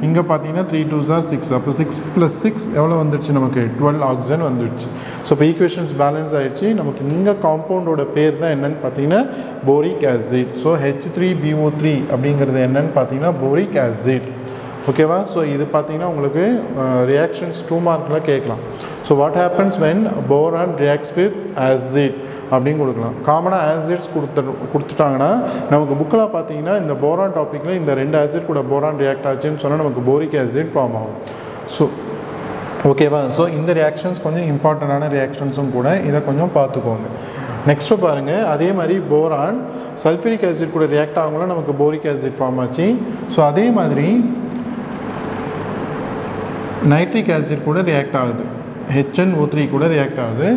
இங்கே பார்த்தீங்கன்னா 3 2s are 6. அப்போ 6 + 6 எவ்வளோ வந்துடுச்சு நமக்கு 12 ஆக்சிஜன் வந்துடுச்சு. ஸோ இப்போ ஈக்குவேஷன்ஸ் பேலன்ஸ் ஆகிடுச்சு. நமக்கு இங்கே காம்பவுண்டோட பேர் தான் என்னென்னு பார்த்தீங்கன்னா போரிக் ஆசிட். ஸோ H3BO3 அப்படிங்கிறது என்னென்னு பார்த்தீங்கன்னா போரிக் ஆசிட். ஓகேவா? ஸோ இது பார்த்தீங்கன்னா உங்களுக்கு ரியாக்ஷன்ஸ் 2 மார்க்கில் கேட்கலாம். So what happens when boron reacts with acid அப்படின்னு கொடுக்கலாம். காமனாக ஆசிட்ஸ் கொடுத்துட்டாங்கன்னா நமக்கு புக்கில் பார்த்தீங்கன்னா இந்த போரான் டாப்பிக்கில் இந்த 2 ஆசிட் கூட போரான் ரியாக்ட் ஆச்சுன்னு சொன்னால் நமக்கு போரிக் ஆசிட் ஃபார்ம் ஆகும். ஸோ ஓகேவா? ஸோ இந்த ரியாக்ஷன்ஸ் கொஞ்சம் இம்பார்ட்டண்டான ரியாக்ஷன்ஸும் கூட, இதை கொஞ்சம் பார்த்துக்கோங்க. நெக்ஸ்ட்டு பாருங்கள், அதே மாதிரி போரான் சல்ஃபரிக் ஆசிட் கூட ரியாக்ட் ஆகும்போது நமக்கு போரிக் ஆசிட் ஃபார்ம் ஆச்சு. ஸோ அதே மாதிரி நைட்ரிக் ஆசிட் கூட ரியாக்ட் ஆகுது, HNO3 கூட ரியாக்ட் ஆகுது.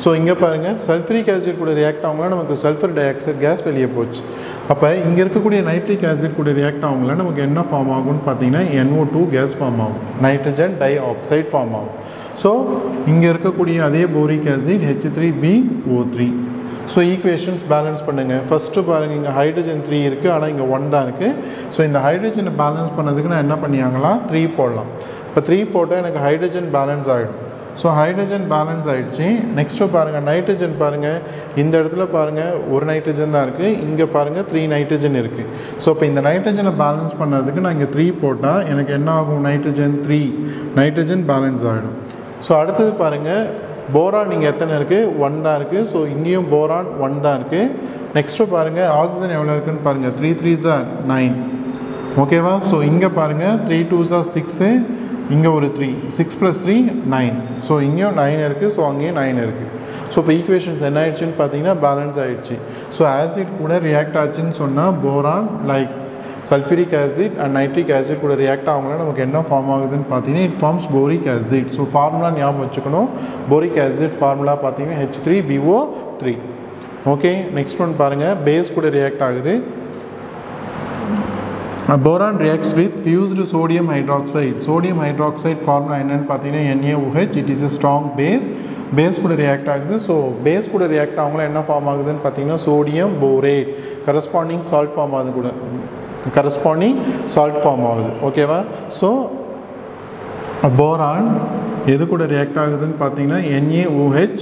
ஸோ இங்கே பாருங்கள், சல்ஃபரிக் ஆசிட் கூட ரியாக்ட் ஆகும்போது நமக்கு சல்ஃபர் டை ஆக்சைடு கேஸ் வெளியே போச்சு. அப்போ இங்கே இருக்கக்கூடிய நைட்ரிக் ஆசிட் கூட ரியாக்ட் ஆகும்போது நமக்கு என்ன ஃபார்ம் ஆகும்னு பார்த்தீங்கன்னா NO2 கேஸ் ஃபார்ம் ஆகும், நைட்ரஜன் டை ஆக்சைடு ஃபார்ம் ஆகும். ஸோ இங்கே இருக்கக்கூடிய அதே boric acid H3BO3. So equations balance பண்ணுங்கள். ஃபஸ்ட்டு பாருங்கள், இங்கே ஹைட்ரஜன் 3 இருக்குது, ஆனால் இங்கே 1 தான் இருக்குது. ஸோ இந்த ஹைட்ரஜனை பேலன்ஸ் பண்ணதுக்கு நான் என்ன பண்ணியாங்களாம் 3 போடலாம். இப்போ 3 போட்டால் எனக்கு ஹைட்ரஜன் பேலன்ஸ் ஆகிடும். ஸோ ஹைட்ரஜன் பேலன்ஸ் ஆகிடுச்சு. நெக்ஸ்ட்டு பாருங்கள், நைட்ரஜன் பாருங்கள், இந்த இடத்துல பாருங்கள் ஒரு நைட்ரஜன் தான் இருக்குது, இங்கே பாருங்கள் 3 நைட்ரஜன் இருக்குது. ஸோ இப்போ இந்த நைட்ரஜனை பேலன்ஸ் பண்ணுறதுக்கு நான் இங்கே 3 போட்டால் எனக்கு என்ன ஆகும், நைட்ரஜன் 3 நைட்ரஜன் பேலன்ஸ் ஆகிடும். ஸோ அடுத்தது பாருங்கள், போரான் இங்கே எத்தனை இருக்குது, 1 தான் இருக்குது. ஸோ இங்கேயும் போரான் 1 தான் இருக்குது. நெக்ஸ்ட்டு பாருங்கள், ஆக்சிஜன் எவ்வளோ இருக்குதுன்னு பாருங்கள், 3 3s are 9. ஓகேவா? ஸோ இங்கே பாருங்கள் 3 2s are 6, இங்கே ஒரு 3, 6 + 3 9. ஸோ இங்கேயும் 9 இருக்குது, ஸோ அங்கேயும் 9 இருக்குது. ஸோ இப்போ ஈக்குவேஷன்ஸ் என்ன ஆயிடுச்சுன்னு பார்த்தீங்கன்னா பேலன்ஸ் ஆகிடுச்சு. ஸோ ஆசிட் கூட ரியாக்ட் ஆச்சுன்னு சொன்னால் boron like sulphuric acid and nitric acid கூட ரியாக்ட் ஆகும்போது நமக்கு என்ன ஃபார்ம் ஆகுதுன்னு பார்த்தீங்கன்னா it forms boric acid. So formula ஞாபகம் வச்சுக்கணும். போரிக் ஆசிட் ஃபார்முலா பார்த்தீங்கன்னா H3BO3. ஓகே, நெக்ஸ்ட் ஒன் பாருங்கள், பேஸ் கூட ரியாக்ட் ஆகுது. Boron reacts with fused sodium hydroxide. Sodium hydroxide formula என்னன்னு பார்த்தீங்கன்னா NaOH. It is a strong base. Base கூட ரியாக்ட் ஆகுது. ஸோ பேஸ் கூட ரியாக்ட் ஆகும்போது என்ன ஃபார்ம் ஆகுதுன்னு பார்த்தீங்கன்னா sodium borate, corresponding salt form ஆகுது, கூட கரஸ்பாண்டிங் சால்ட் ஃபார்ம் ஆகுது. ஓகேவா? ஸோ போரான் எது கூட ரியாக்ட் ஆகுதுன்னு பார்த்தீங்கன்னா NaOH.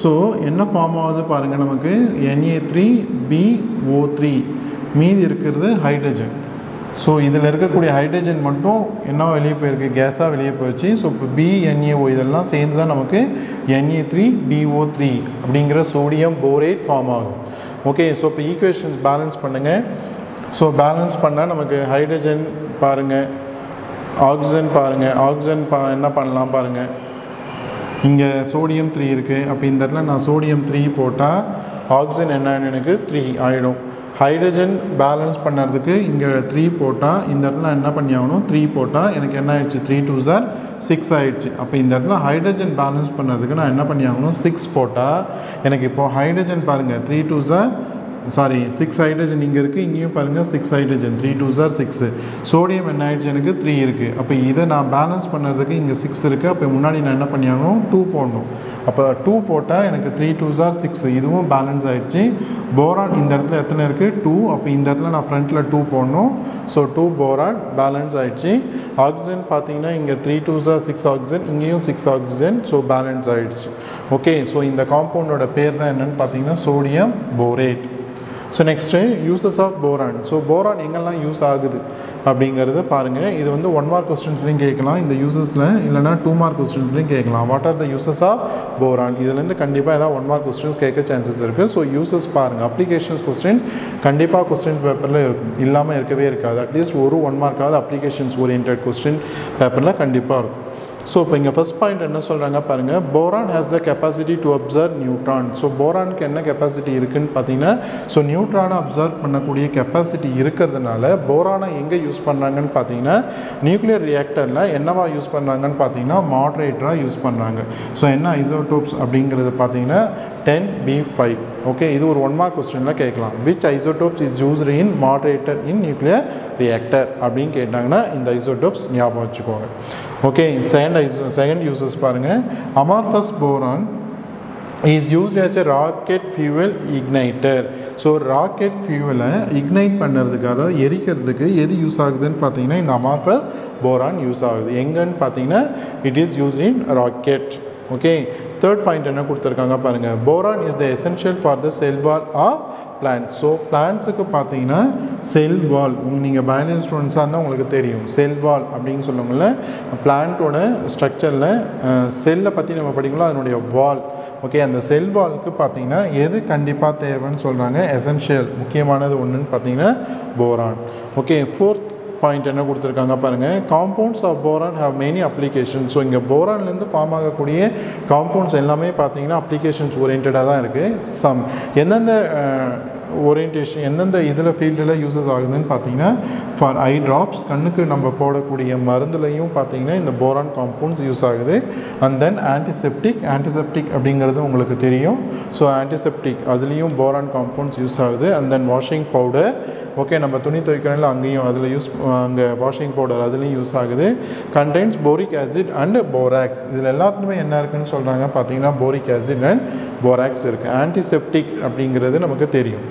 ஸோ என்ன ஃபார்ம் ஆகுது பாருங்கள், நமக்கு Na3BO3, மீதி இருக்கிறது ஹைட்ரஜன். ஸோ இதில் இருக்கக்கூடிய ஹைட்ரஜன் மட்டும் என்ன வெளியே போயிருக்கு, கேஸாக வெளியே போயிடுச்சு. ஸோ இப்போ BNaO இதெல்லாம் சேர்ந்து தான் நமக்கு Na3BO3 அப்படிங்கிற சோடியம் போரேட் ஃபார்ம் ஆகுது. ஓகே, ஸோ இப்போ ஈக்குவேஷன்ஸ் பேலன்ஸ் பண்ணுங்கள். ஸோ பேலன்ஸ் பண்ணால் நமக்கு ஹைட்ரஜன் பாருங்கள், ஆக்சிஜன் பாருங்கள், ஆக்சிஜன் என்ன பண்ணலாம் பாருங்கள், இங்கே சோடியம் 3 இருக்குது. அப்போ இந்த இடத்துல நான் சோடியம் 3 போட்டால் ஆக்சிஜன் என்னன்னு எனக்கு 3 ஆகிடும். ஹைட்ரஜன் பேலன்ஸ் பண்ணுறதுக்கு இங்கே 3 போட்டால் இந்த இடத்துல என்ன பண்ணி ஆகணும், 3 போட்டால் எனக்கு என்ன ஆகிடுச்சு, 3 2s are 6 ஆகிடுச்சு. அப்போ இந்த இடத்துல ஹைட்ரஜன் பேலன்ஸ் பண்ணுறதுக்கு நான் என்ன பண்ணி ஆகணும், 6 போட்டால் எனக்கு இப்போது ஹைட்ரஜன் பாருங்கள் 3 2s are 6 ஹைட்ரஜன் இங்கே இருக்குது, இங்கேயும் பாருங்கள் 6 ஹைட்ரஜன், 3 2s are 6. சோடியம் என்ன ஆகிடுச்சு, எனக்கு 3 இருக்குது. அப்போ இதை நான் பேலன்ஸ் பண்ணுறதுக்கு இங்கே 6 இருக்குது. அப்போ முன்னாடி நான் என்ன பண்ணி ஆகணும், 2 போடணும். அப்போ 2 போட்டால் எனக்கு 3 2s are 6, இதுவும் பேலன்ஸ் ஆகிடுச்சு. போரான் இந்த இடத்துல எத்தனை இருக்குது, 2. அப்போ இந்த இடத்துல நான் ஃப்ரண்ட்டில் 2 போடணும். ஸோ 2 போரான் பேலன்ஸ் ஆகிடுச்சு. ஆக்சிஜன் பார்த்தீங்கன்னா இங்கே 3 2s are 6 ஆக்சிஜன், இங்கேயும் 6 ஆக்சிஜன். ஸோ பேலன்ஸ் ஆகிடுச்சு. ஓகே, ஸோ இந்த காம்பவுண்டோட பேர் தான் என்னென்னு பார்த்தீங்கன்னா sodium borate. So next uses of boron. So boron எங்கெல்லாம் யூஸ் ஆகுது அப்படிங்கிறத பாருங்கள். இது வந்து 1 மார்க் கொஸ்டின்ஸ்லையும் கேட்கலாம் இந்த யூசஸில், இல்லைனா 2 மார்க் கொஸ்டின்ஸ்லையும் கேட்கலாம். What are the uses of boron? இதுலேருந்து கண்டிப்பாக ஏதாவது 1 மார்க் கொஸ்டின்ஸ் கேட்க சான்சஸ் இருக்குது. ஸோ யூசஸ் பாருங்கள். அப்ளிகேஷன்ஸ் கொஸ்டின்ஸ் கண்டிப்பாக கொஸ்டின் பேப்பரில் இருக்கும், இல்லாமல் இருக்கவே இருக்காது. அட்லீஸ்ட் ஒரு 1 மார்க்காவது அப்ளிகேஷன்ஸ் ஓரியன்ட் கொஸ்டின் பேப்பரில் கண்டிப்பாக இருக்கும். ஸோ இப்போ இங்கே ஃபஸ்ட் பாயிண்ட் என்ன சொல்கிறாங்க பாருங்கள், boron has the capacity to observe neutron. So போரானுக்கு என்ன கெப்பாசிட்டி இருக்குதுன்னு பார்த்தீங்கன்னா, ஸோ நியூட்ரானை அப்சர்வ் பண்ணக்கூடிய கெப்பாசிட்டி இருக்கிறதுனால போரானை எங்கே யூஸ் பண்ணுறாங்கன்னு பார்த்தீங்கன்னா நியூக்ளியர் ரியாக்டரில் என்னவா யூஸ் பண்ணுறாங்கன்னு பார்த்தீங்கன்னா மாட்ரேட்டராக யூஸ் பண்ணுறாங்க. ஸோ என்ன ஐசோடோப்ஸ் அப்படிங்கிறது பார்த்தீங்கன்னா 10B5. ஓகே, இது ஒரு 1 மார்க் கொஸ்டினில் கேட்கலாம். Which isotopes is used in moderator in nuclear reactor அப்படின்னு கேட்டாங்கன்னா இந்த ஐசோடோப்ஸ் ஞாபகம் வச்சுக்கோங்க. ஓகே, செகண்ட் யூசஸ் பாருங்கள். Amorphous boron is used as a rocket fuel igniter. So rocket ஃபியூவலை இக்னைட் பண்ணுறதுக்கு, அதாவது எரிக்கிறதுக்கு எது யூஸ் ஆகுதுன்னு பார்த்தீங்கன்னா இந்த அமார்ஃபஸ் போரான் யூஸ் ஆகுது. எங்கன்னு பார்த்தீங்கன்னா it is use in rocket. Okay, third point என்ன கொடுத்துருக்காங்க பாருங்கள். Boron is the essential for the cell wall of plants. So பிளான்ட்ஸுக்கு பார்த்தீங்கன்னா செல் வால், நீங்கள் பயாலஜி ஸ்டூடெண்ட்ஸாக இருந்தால் உங்களுக்கு தெரியும். செல் வால் அப்படின்னு சொல்லுவோம்ல, பிளான்ட்டோட ஸ்ட்ரக்சரில் செல்லை பற்றி நம்ம படிக்கலாம், அதனுடைய வால். ஓகே, அந்த செல் வால்க்கு பார்த்தீங்கன்னா எது கண்டிப்பாக தேவைன்னு சொல்கிறாங்க, எசென்ஷியல் முக்கியமானது ஒன்றுன்னு பார்த்தீங்கன்னா போரான். ஓகே, ஃபோர்த் பாயிண்ட் என்ன கொடுத்துருக்காங்க பாருங்கள். Compounds of boron have many application. So இங்கே போரான்லேருந்து ஃபார்ம் ஆகக்கூடிய காம்பவுண்ட்ஸ் எல்லாமே பார்த்தீங்கன்னா அப்ளிகேஷன்ஸ் ஓரியன்டாக தான் இருக்குது. சம் எந்தெந்த ஓரியன்டேஷன் எந்தெந்த இதில் ஃபீல்டில் யூஸஸ் ஆகுதுன்னு பார்த்தீங்கன்னா ஃபார் ஐ ட்ராப்ஸ், கண்ணுக்கு நம்ம போடக்கூடிய மருந்துலையும் பார்த்தீங்கன்னா இந்த போரான் காம்பவுண்ட்ஸ் யூஸ் ஆகுது. அண்ட் தென் ஆன்டிசெப்டிக் அப்படிங்கிறது உங்களுக்கு தெரியும். ஸோ ஆன்டிசெப்டிக் அதுலேயும் போரான் காம்பவுண்ட்ஸ் யூஸ் ஆகுது. And then washing powder, okay, நம்ம துணி துவைக்கிறோம்ல அங்கேயும் அதில் அங்கே வாஷிங் பவுடர் அதுலேயும் யூஸ் ஆகுது. Contains boric acid and borax. இதில் எல்லாத்துலேயுமே என்ன இருக்குதுன்னு சொல்கிறாங்க பார்த்தீங்கன்னா போரிக் ஆசிட் அண்ட் போராக்ஸ் இருக்குது. ஆன்டிசெப்டிக் அப்படிங்கிறது நமக்கு தெரியும்.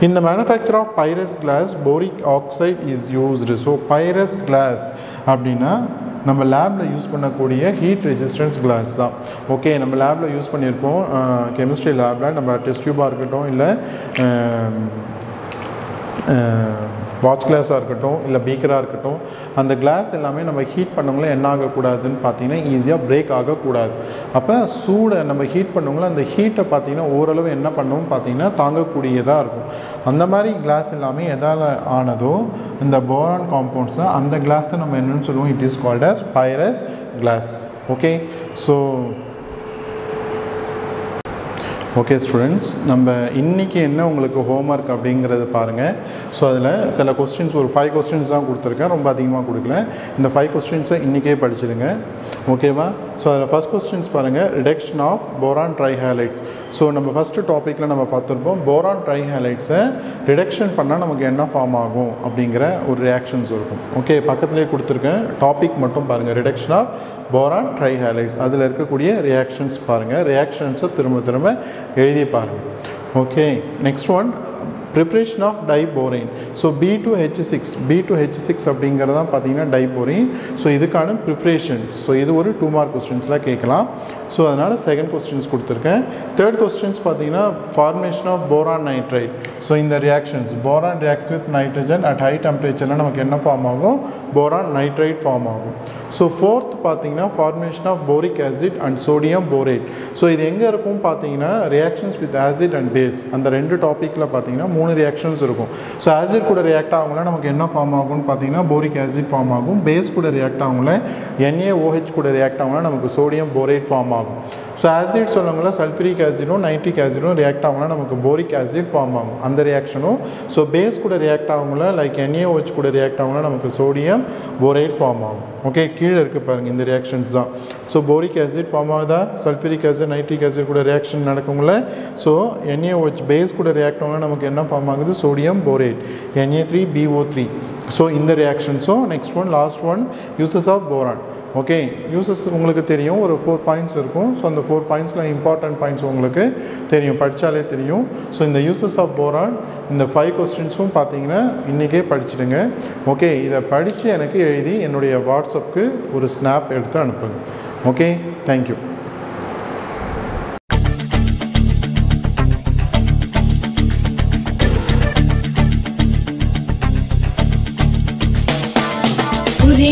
In the manufacture of Pyrex glass, boric oxide is used. So Pyrex glass அப்படின்னா நம்ம லேபில் யூஸ் பண்ணக்கூடிய ஹீட் ரெசிஸ்டன்ஸ் கிளாஸ் தான். ஓகே, நம்ம லேபில் யூஸ் பண்ணியிருப்போம் கெமிஸ்ட்ரி லேபில், நம்ம டெஸ்ட் டியூபாக இருக்கட்டும், இல்லை வாட்ச் கிளாஸாக இருக்கட்டும், இல்லை பீக்கராக இருக்கட்டும், அந்த கிளாஸ் எல்லாமே நம்ம ஹீட் பண்ணவங்களே என்ன ஆகக்கூடாதுன்னு பார்த்தீங்கன்னா ஈஸியாக பிரேக் ஆகக்கூடாது. அப்போ சூடை நம்ம ஹீட் பண்ணவங்கள அந்த ஹீட்டை பார்த்தீங்கன்னா ஓரளவு என்ன பண்ணுவோம் பார்த்தீங்கன்னா தாங்கக்கூடியதாக இருக்கும். அந்த மாதிரி கிளாஸ் எல்லாமே எதால் ஆனதோ இந்த போரான் காம்பவுண்ட்ஸ் தான். அந்த கிளாஸை நம்ம என்னென்னு சொல்லுவோம், it is called as Pyrex glass. Okay, so okay students, நம்ம இன்றைக்கி என்ன உங்களுக்கு ஹோம்ஒர்க் அப்படிங்கிறது பாருங்கள். ஸோ அதில் சில கொஸ்டின்ஸ், ஒரு 5 கொஸ்டின்ஸ் தான் கொடுத்துருக்கேன், ரொம்ப அதிகமாக கொடுக்கல. இந்த 5 கொஸ்டின்ஸை இன்றைக்கே படிச்சிடுங்க. ஓகேவா? ஸோ அதில் ஃபஸ்ட் கொஸ்டின்ஸ் பாருங்கள், ரிடக்ஷன் ஆஃப் போரான் ட்ரைஹேலைட்ஸ். ஸோ நம்ம ஃபஸ்ட்டு டாப்பிக்கில் நம்ம பார்த்துருப்போம், போரான் ட்ரைஹேலைட்ஸை ரிடக்ஷன் பண்ணால் நமக்கு என்ன ஃபார்ம் ஆகும் அப்படிங்கிற ஒரு ரியாக்ஷன்ஸ் இருக்கும். ஓகே, பக்கத்துலேயே கொடுத்துருக்கேன், டாபிக் மட்டும் பாருங்கள், ரிடக்ஷன் ஆஃப் போரான் ட்ரைஹேலைட்ஸ். அதில் இருக்கக்கூடிய ரியாக்ஷன்ஸ் பாருங்கள், ரியாக்ஷன்ஸை திரும்ப எழுதி பாருங்கள். Okay, next one preparation of diborane. So B2H6 அப்படிங்கிறது தான் பார்த்தீங்கன்னா டைபோரின். ஸோ இதுக்கான ப்ரிப்ரேஷன்ஸ். ஸோ இது ஒரு 2 மார்க் கொஸ்டின்ஸில் கேட்கலாம். ஸோ அதனால் செகண்ட் கொஸ்டின்ஸ் கொடுத்துருக்கேன். தேர்ட் கொஸ்டின்ஸ் பார்த்தீங்கன்னா formation of boron nitride. So இந்த reactions, boron reacts with nitrogen at high டெம்பரேச்சரில் நமக்கு என்ன ஃபார்ம் ஆகும், போரான் நைட்ரைட் ஃபார்ம் ஆகும். ஸோ ஃபோர்த் பார்த்தீங்கன்னா formation of boric acid and sodium borate. So இது எங்கே இருக்கும் பார்த்தீங்கன்னா reactions with acid and base. அந்த 2 டாப்பிக்கில் பார்த்தீங்கன்னா 3 ரியாக்ஷன்ஸ் இருக்கும். ஸோ ஆசிட் கூட ரியாக்ட் ஆகும்ல நமக்கு என்ன ஃபார்ம் ஆகும்னு பார்த்தீங்கன்னா போரிக் ஆசிட் ஃபார்ம் ஆகும். பேஸ் கூட ரியாக்ட் ஆகும்ல NaOH கூட ரியாக்ட் ஆகும்னா நமக்கு சோடியம் போரேட் ஃபார்ம் ஆகும். ஸோ ஆசிட் சொல்லுவாங்களா சல்ஃபரிக் ஆசிடும் நைட்ரிக் ஆசிடும் ரியாக்ட் ஆகும்னா நமக்கு போரிக் ஆசிட் ஃபார்ம் ஆகும், அந்த ரியாக்ஷனும். ஸோ பேஸ் கூட ரியாக்ட் ஆகும்ல லைக் NaOH கூட ரியாக்ட் ஆகும்னா நமக்கு சோடியம் போரேட் ஃபார்ம் ஆகும். ஓகே, கீழே இருக்குது பாருங்கள், இந்த ரியாக்ஷன்ஸ் தான். ஸோ போரிக் ஆசிட் ஃபார்ம் ஆகுதா, சல்ஃபரிக் ஆசிட் நைட்ரிக் ஆசிட் கூட ரியாக்ஷன் நடக்கும்ல. ஸோ NaOH பேஸ் கூட ரியாக்ட் ஆகும்னா நமக்கு என்ன ஃபார்ம் ஆகுது, சோடியம் போரேட், Na3BO3. ஸோ இந்த ரியாக்ஷன்ஸும். Next one, last one, uses of boron. Okay, uses உங்களுக்கு தெரியும், ஒரு 4 பாயிண்ட்ஸ் இருக்கும். ஸோ அந்த 4 பாயிண்ட்ஸில் இம்பார்ட்டன்ட் பாயிண்ட்ஸ் உங்களுக்கு தெரியும், படித்தாலே தெரியும். ஸோ இந்த யூசஸ் ஆஃப் போரான் இந்த 5 கொஸ்டின்ஸும் பார்த்தீங்கன்னா இன்றைக்கே படிச்சுடுங்க. ஓகே, இதை படித்து எனக்கு எழுதி என்னுடைய வாட்ஸ்அப்புக்கு ஒரு ஸ்னாப் எடுத்து அனுப்புங்க. Okay, thank you.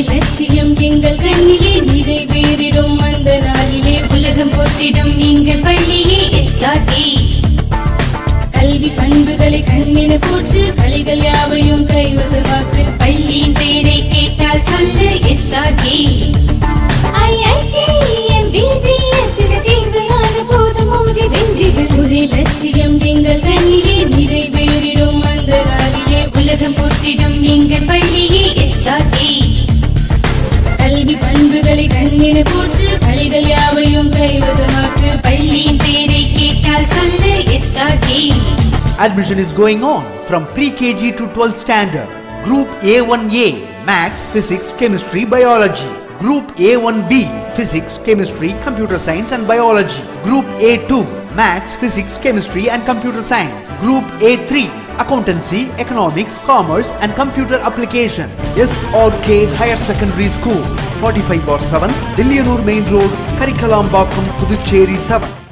லட்சியம் எங்கள் கண்ணிலே நிறைவேறிடும் அந்த நாளிலே உலகம் போற்றிடும் எங்கள் பள்ளியே SRK. கல்வி பண்புகளை கண்ணின போற்று, கலைகள் யாவையும் கைவசமாக்கு, பள்ளியின் பெயரை கேட்டால் சொல்லு SRK. IIT MBBS தேர்வையான போதும் மோதி வென்றிடு. ஒரே லட்சியம் எங்கள் கண்ணிலே நிறைவேறிடும் அந்த நாளிலே உலகம் போற்றிடும் எங்கள் பள்ளியே SRK. கல்வி பண்புகளை கண்ணின போற்று, கலைகள் யாவையும் கைவசமாக்கு, பள்ளியின் பெயரை கேட்டால் சொல்லு SRK. Admission is going on from pre-KG to 12th standard. Group A1A Maths, Physics, Chemistry, Biology. Group A1B Physics, Chemistry, Computer Science and Biology. Group A2 Maths, Physics, Chemistry and Computer Science. Group A3 Accountancy, Economics, Commerce and Computer Application. SRK Higher Secondary School 45/7 Dillianur Main Road, Karikalambakkam, Puducherry 7.